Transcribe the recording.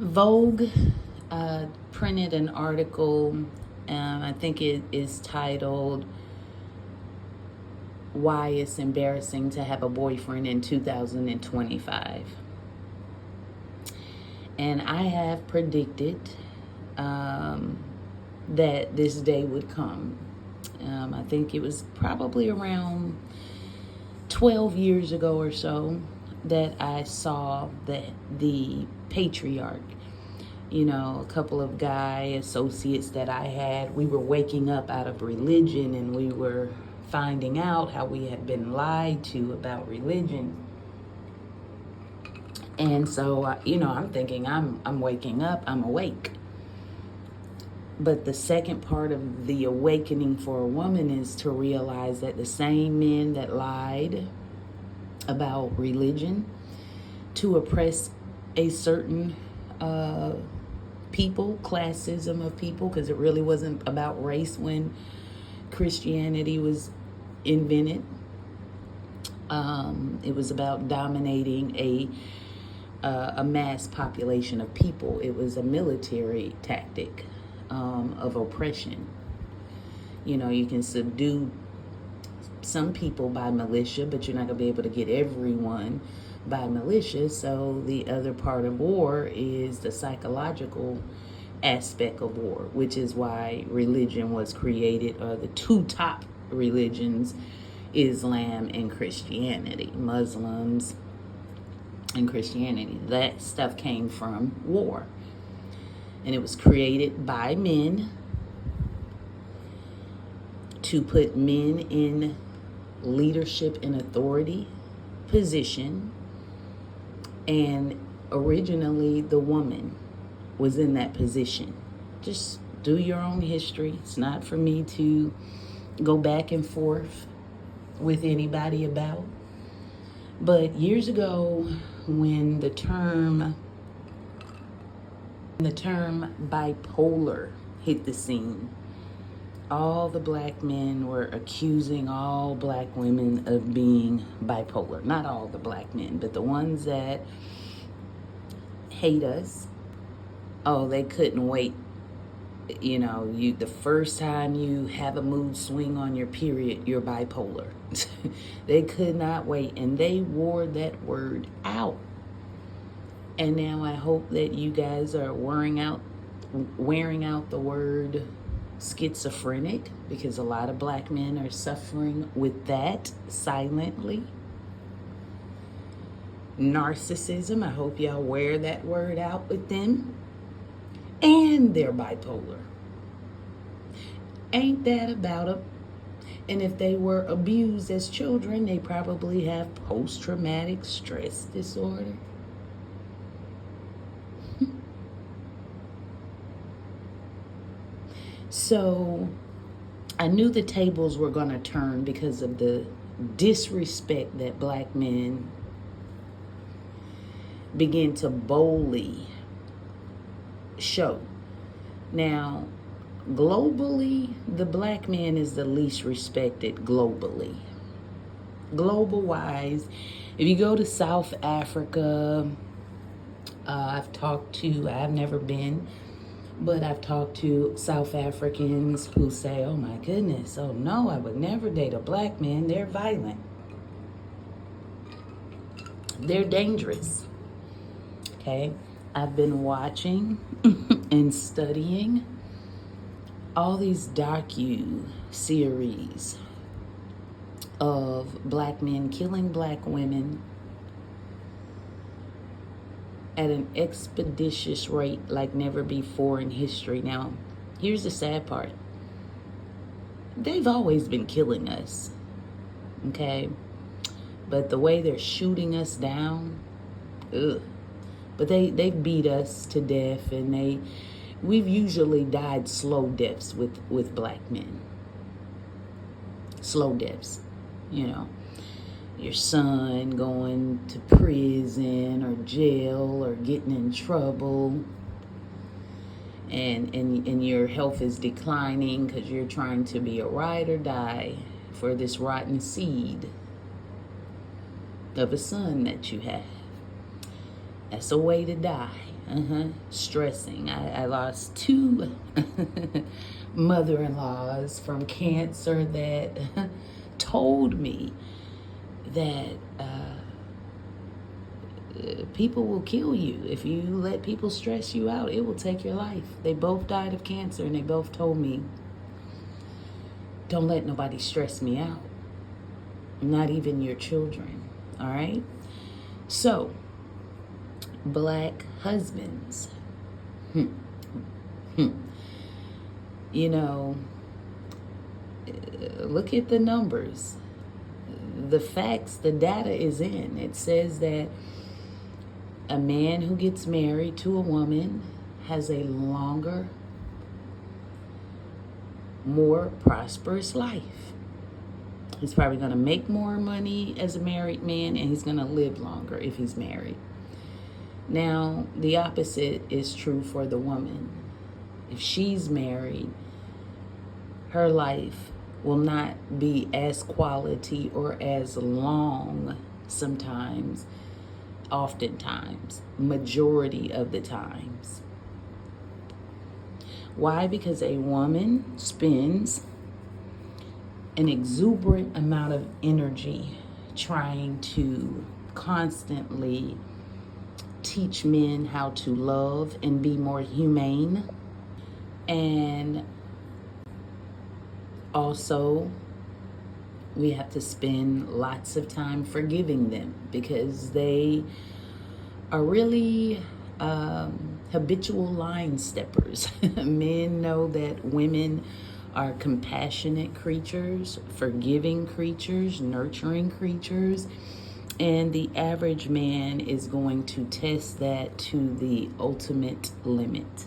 Vogue printed an article. I think it is titled "Why It's Embarrassing to Have a Boyfriend in 2025." And I have predicted that this day would come. I think it was probably around 12 years ago or so that I saw the patriarch, a couple of guy associates that I had, we were waking up out of religion and we were finding out how we had been lied to about religion. And so, I'm thinking I'm waking up, I'm awake. But the second part of the awakening for a woman is to realize that the same men that lied about religion to oppress a certain people, classism of people, because it really wasn't about race when Christianity was invented. It was about dominating a mass population of people. It was a military tactic of oppression. You can subdue some people by militia, but you're not going to be able to get everyone by militia. So the other part of war is the psychological aspect of war, which is why religion was created, or the two top religions, Islam and Christianity, Muslims and Christianity. That stuff came from war. And it was created by men to put men in leadership and authority position. And originally the woman was in that position. Just do your own history. It's not for me to go back and forth with anybody about. But years ago, when the term bipolar hit the scene, all the black men were accusing all black women of being bipolar. Not all the black men, but the ones that hate us. Oh, they couldn't wait. The first time you have a mood swing on your period, you're bipolar. They could not wait, and they wore that word out. And now I hope that you guys are wearing out the word schizophrenic, because a lot of black men are suffering with that silently. Narcissism, I hope y'all wear that word out with them. And they're bipolar. Ain't that about it? And if they were abused as children, they probably have post-traumatic stress disorder. So I knew the tables were going to turn because of the disrespect that black men begin to boldly show. Now, globally, the black man is the least respected globally. Global-wise, if you go to South Africa, I've never been, but I've talked to South Africans who say, oh my goodness, oh no, I would never date a black man. They're violent. They're dangerous. Okay? I've been watching and studying all these docu-series of black men killing black women at an expeditious rate like never before in history. Now, here's the sad part. They've always been killing us, okay? But the way they're shooting us down, ugh. But they beat us to death, and we've usually died slow deaths with black men. Slow deaths, your son going to prison or jail or getting in trouble, and your health is declining because you're trying to be a ride or die for this rotten seed of a son that you have. That's a way to die, Stressing. I lost two mother-in-laws from cancer that told me that people will kill you. If you let people stress you out, it will take your life. They both died of cancer, and they both told me, don't let nobody stress me out. Not even your children. All right? So, black husbands. You know, look at the numbers. The facts, the data is in. It says that a man who gets married to a woman has a longer, more prosperous life. He's probably going to make more money as a married man, and he's going to live longer if he's married. Now, the opposite is true for the woman. If she's married, her life will not be as quality or as long sometimes, oftentimes, majority of the times. Why? Because a woman spends an exuberant amount of energy trying to constantly teach men how to love and be more humane. And also, we have to spend lots of time forgiving them because they are really habitual line steppers. Men know that women are compassionate creatures, forgiving creatures, nurturing creatures, and the average man is going to test that to the ultimate limit.